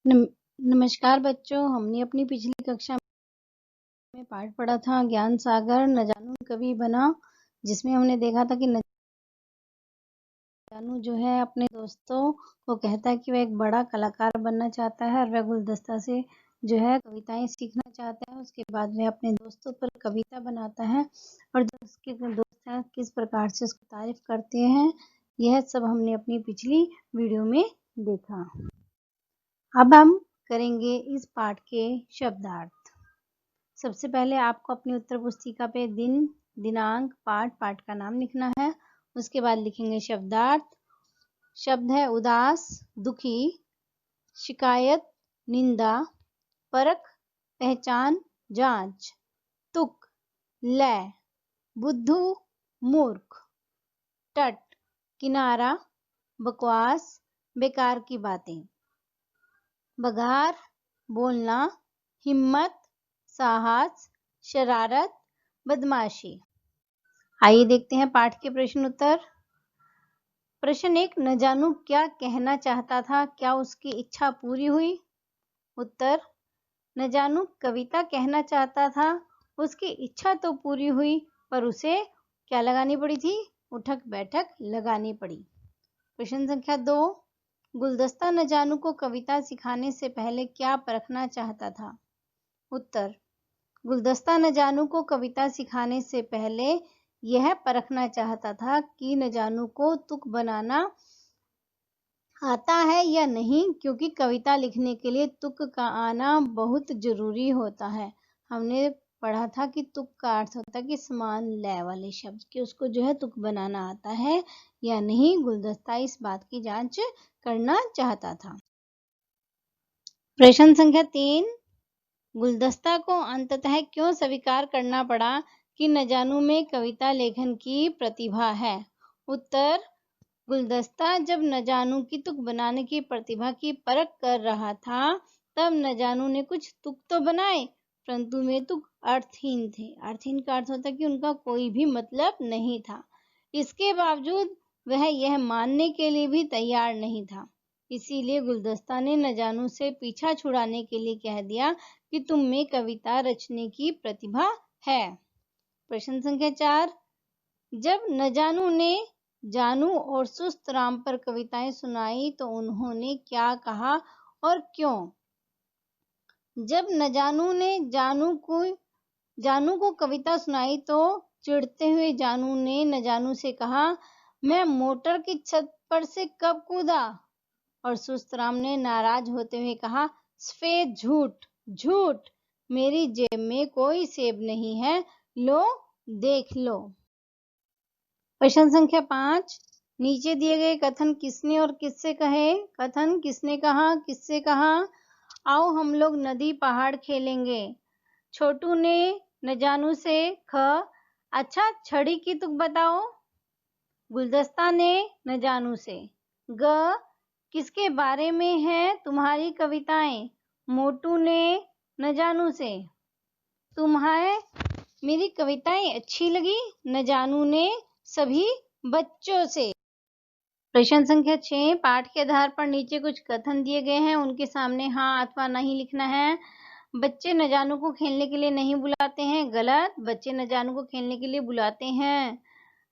नम नमस्कार बच्चों, हमने अपनी पिछली कक्षा में पाठ पढ़ा था ज्ञान सागर न जानू कवि बना, जिसमें हमने देखा था कि न जानू जो है अपने दोस्तों को कहता है कि वह एक बड़ा कलाकार बनना चाहता है और वह गुलदस्ता से जो है कविताएं सीखना चाहता है। उसके बाद वह अपने दोस्तों पर कविता बनाता है और जो उसके दोस्त हैं किस प्रकार से उसकी तारीफ करते हैं, यह सब हमने अपनी पिछली वीडियो में देखा। अब हम करेंगे इस पाठ के शब्दार्थ। सबसे पहले आपको अपनी उत्तर पुस्तिका पे दिन, दिनांक, पाठ, पाठ का नाम लिखना है। उसके बाद लिखेंगे शब्दार्थ। शब्द है उदास, दुखी, शिकायत, निंदा, परख, पहचान, जांच, तुक, लय, बुद्धू, मूर्ख, टट, किनारा, बकवास, बेकार की बातें, बघार, बोलना, हिम्मत, साहस, शरारत, बदमाशी। आइए देखते हैं पाठ के प्रश्न उत्तर। प्रश्न 1, न जानू क्या कहना चाहता था, क्या उसकी इच्छा पूरी हुई? उत्तर, न जानू कविता कहना चाहता था, उसकी इच्छा तो पूरी हुई पर उसे क्या लगानी पड़ी थी? उठक बैठक लगानी पड़ी। प्रश्न संख्या 2, गुलदस्ता न जानू को कविता सिखाने से पहले क्या परखना चाहता था? उत्तर, गुलदस्ता न जानू को कविता सिखाने से पहले यह परखना चाहता था कि न जानू को तुक बनाना आता है या नहीं, क्योंकि कविता लिखने के लिए तुक का आना बहुत जरूरी होता है। हमने पढ़ा था कि तुक का अर्थ होता है कि समान लय वाले शब्द, कि उसको जो है तुक बनाना आता है या नहीं। गुलदस्ता इस बात की जांच करना चाहता था। प्रश्न संख्या 3, गुलदस्ता को अंततः क्यों स्वीकार करना पड़ा कि न जानू में कविता लेखन की प्रतिभा है? उत्तर, गुलदस्ता जब न जानू की तुक बनाने की प्रतिभा की परख कर रहा था, तब न जानू ने कुछ तुक तो बनाए, परंतु वे तुक अर्थहीन थे। अर्थहीन का अर्थ होता है कि उनका कोई भी मतलब नहीं था। इसके बावजूद वह यह मानने के लिए भी तैयार नहीं था। इसीलिए गुलदस्ता ने न जानू से पीछा छुड़ाने के लिए कह दिया कि तुम में कविता रचने की प्रतिभा है। प्रश्न संख्या 4, जब न जानू ने जानू और सुस्त राम पर कविताएं सुनाई तो उन्होंने क्या कहा और क्यों? जब न जानू ने जानू को कविता सुनाई तो चिढ़ते हुए जानू ने न जानू से कहा, मैं मोटर की छत पर से कब कूदा? और सुस्त राम ने नाराज होते हुए कहा, सफेद झूठ, झूठ, मेरी जेब में कोई सेब नहीं है, लो देख लो। प्रश्न संख्या 5, नीचे दिए गए कथन किसने और किससे कहे? कथन किसने कहा, किससे कहा? आओ हम लोग नदी पहाड़ खेलेंगे। छोटू ने न जानू से ख, अच्छा छड़ी की तुक बताओ। गुलदस्ता ने न जानू से ग, किसके बारे में है तुम्हारी कविताएं? मोटू ने न जानू से, तुम्हें मेरी कविताएं अच्छी लगी? न जानू ने सभी बच्चों से। प्रश्न संख्या 6, पाठ के आधार पर नीचे कुछ कथन दिए गए हैं, उनके सामने हाँ अथवा नहीं लिखना है। बच्चे न जानू को खेलने के लिए नहीं बुलाते हैं, गलत। बच्चे न जानू को खेलने के लिए बुलाते हैं।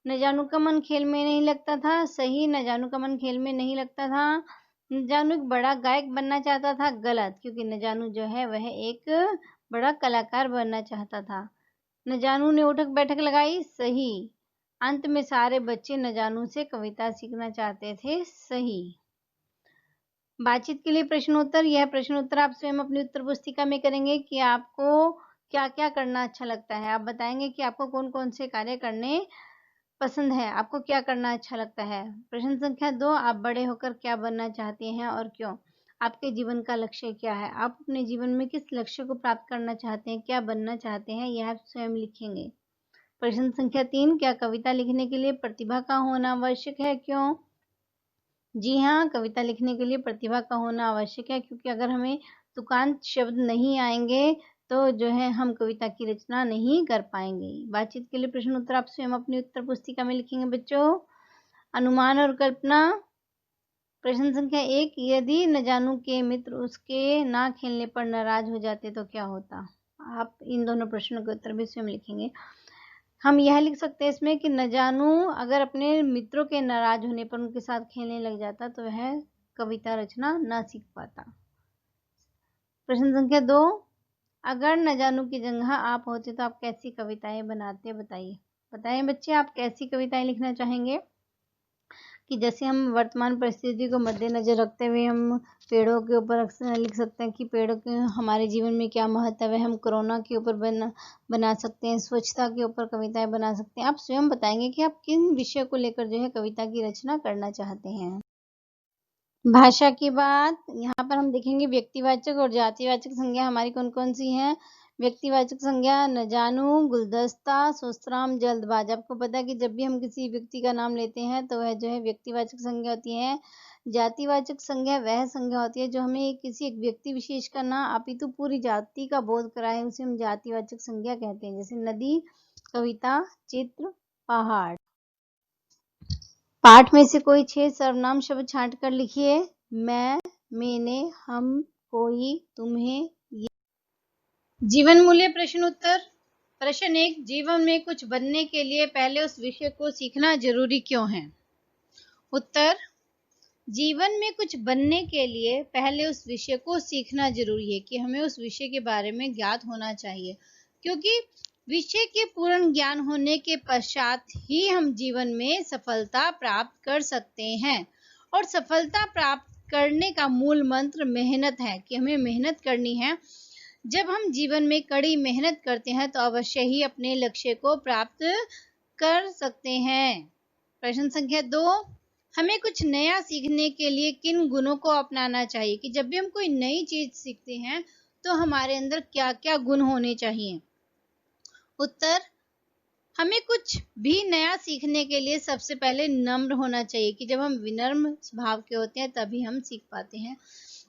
न जानू का मन खेल में नहीं लगता था, सही। न जानू का मन खेल में नहीं लगता था। न जानू एक बड़ा गायक बनना चाहता था, गलत, क्योंकि न जानू जो है वह एक बड़ा कलाकार बनना चाहता था। न जानू ने उठक बैठक लगाई, सही। अंत में सारे बच्चे न जानू से कविता सीखना चाहते थे, सही। बातचीत के लिए प्रश्नोत्तर, यह प्रश्नोत्तर आप स्वयं अपनी उत्तर पुस्तिका में करेंगे कि आपको क्या क्या करना अच्छा लगता है। आप बताएंगे कि आपको कौन कौन से कार्य करने पसंद है, आपको क्या करना अच्छा लगता है। प्रश्न संख्या 2, आप बड़े होकर क्या बनना चाहते हैं और क्यों? आपके जीवन का लक्ष्य क्या है? आप अपने जीवन में किस लक्ष्य को प्राप्त करना चाहते हैं, क्या बनना चाहते हैं, यह आप स्वयं लिखेंगे। प्रश्न संख्या 3, क्या कविता लिखने के लिए प्रतिभा का होना आवश्यक है, क्यों? जी हाँ, कविता लिखने के लिए प्रतिभा का होना आवश्यक है, क्योंकि अगर हमें तुकांत शब्द नहीं आएंगे तो जो है हम कविता की रचना नहीं कर पाएंगे। बातचीत के लिए प्रश्न उत्तर आप स्वयं अपनी उत्तर पुस्तिका में लिखेंगे बच्चों। अनुमान और कल्पना, प्रश्न संख्या 1, यदि न जानू के मित्र उसके ना खेलने पर नाराज हो जाते तो क्या होता? आप इन दोनों प्रश्नों के उत्तर भी स्वयं लिखेंगे। हम यह लिख सकते हैं इसमें कि न जानू अगर अपने मित्रों के नाराज होने पर उनके साथ खेलने लग जाता तो वह कविता रचना ना सीख पाता। प्रश्न संख्या 2, अगर न जानू की जगह आप होते तो आप कैसी कविताएं बनाते, बताइए। बताएं बच्चे, आप कैसी कविताएं लिखना चाहेंगे? कि जैसे हम वर्तमान परिस्थिति को मद्देनजर रखते हुए हम पेड़ों के ऊपर अक्सर लिख सकते हैं कि पेड़ों के हमारे जीवन में क्या महत्व है। हम कोरोना के ऊपर बना सकते हैं, स्वच्छता के ऊपर कविताएं बना सकते हैं। आप स्वयं बताएंगे कि आप किन विषय को लेकर जो है कविता की रचना करना चाहते हैं। भाषा की बात, यहाँ पर हम देखेंगे व्यक्तिवाचक और जातिवाचक संज्ञा हमारी कौन कौन सी हैं। व्यक्तिवाचक संज्ञा न जानू, गुलदस्ता, सुस्तराम, जल्दबाज। आपको पता है कि जब भी हम किसी व्यक्ति का नाम लेते हैं तो वह जो है व्यक्तिवाचक संज्ञा होती है। जातिवाचक संज्ञा वह संज्ञा होती है जो हमें किसी एक व्यक्ति विशेष का ना अपितु पूरी जाति का बोध कराए, उसे हम जातिवाचक संज्ञा कहते हैं। जैसे नदी, कविता, चित्र, पहाड़। पाठ में से कोई 6 सर्वनाम शब्द छांट कर लिखिए। मैं, मैंने, हम, कोई, तुम्हें, ये। जीवन मूल्य प्रश्न उत्तर। प्रश्न 1, जीवन में कुछ बनने के लिए पहले उस विषय को सीखना जरूरी क्यों है? उत्तर, जीवन में कुछ बनने के लिए पहले उस विषय को सीखना जरूरी है कि हमें उस विषय के बारे में ज्ञात होना चाहिए, क्योंकि विषय के पूर्ण ज्ञान होने के पश्चात ही हम जीवन में सफलता प्राप्त कर सकते हैं। और सफलता प्राप्त करने का मूल मंत्र मेहनत है कि हमें मेहनत करनी है। जब हम जीवन में कड़ी मेहनत करते हैं तो अवश्य ही अपने लक्ष्य को प्राप्त कर सकते हैं। प्रश्न संख्या 2, हमें कुछ नया सीखने के लिए किन गुणों को अपनाना चाहिए? कि जब भी हम कोई नई चीज सीखते हैं तो हमारे अंदर क्या क्या गुण होने चाहिए? उत्तर, हमें कुछ भी नया सीखने के लिए सबसे पहले नम्र होना चाहिए कि जब हम विनम्र स्वभाव के होते हैं तभी हम सीख पाते हैं।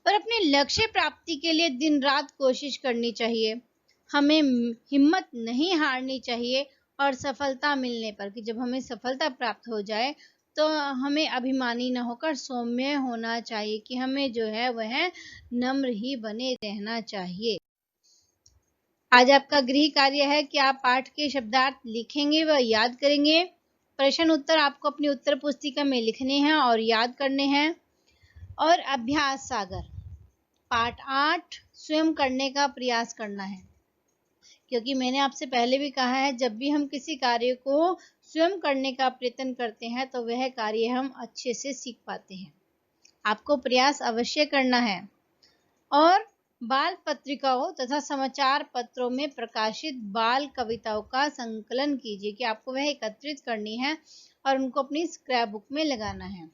और अपने लक्ष्य प्राप्ति के लिए दिन रात कोशिश करनी चाहिए। हमें हिम्मत नहीं हारनी चाहिए और सफलता मिलने पर कि जब हमें सफलता प्राप्त हो जाए तो हमें अभिमानी न होकर सौम्य होना चाहिए कि हमें जो है वह नम्र ही बने रहना चाहिए। आज आपका गृह कार्य है कि आप पाठ के शब्दार्थ लिखेंगे व याद करेंगे। प्रश्न उत्तर आपको अपनी उत्तर पुस्तिका में लिखने हैं और याद करने हैं। और अभ्यास सागर पाठ 8 स्वयं करने का प्रयास करना है, क्योंकि मैंने आपसे पहले भी कहा है जब भी हम किसी कार्य को स्वयं करने का प्रयत्न करते हैं तो वह कार्य हम अच्छे से सीख पाते हैं। आपको प्रयास अवश्य करना है। और बाल पत्रिकाओं तथा समाचार पत्रों में प्रकाशित बाल कविताओं का संकलन कीजिए कि आपको वह एकत्रित करनी है और उनको अपनी स्क्रैप बुक में लगाना है।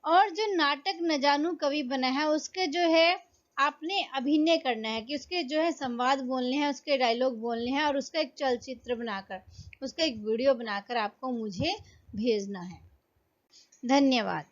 और जो नाटक न जानू कवि बना है उसके जो है आपने अभिनय करना है कि उसके जो है संवाद बोलने हैं, उसके डायलॉग बोलने हैं और उसका एक चलचित्र बनाकर, उसका एक वीडियो बनाकर आपको मुझे भेजना है। धन्यवाद।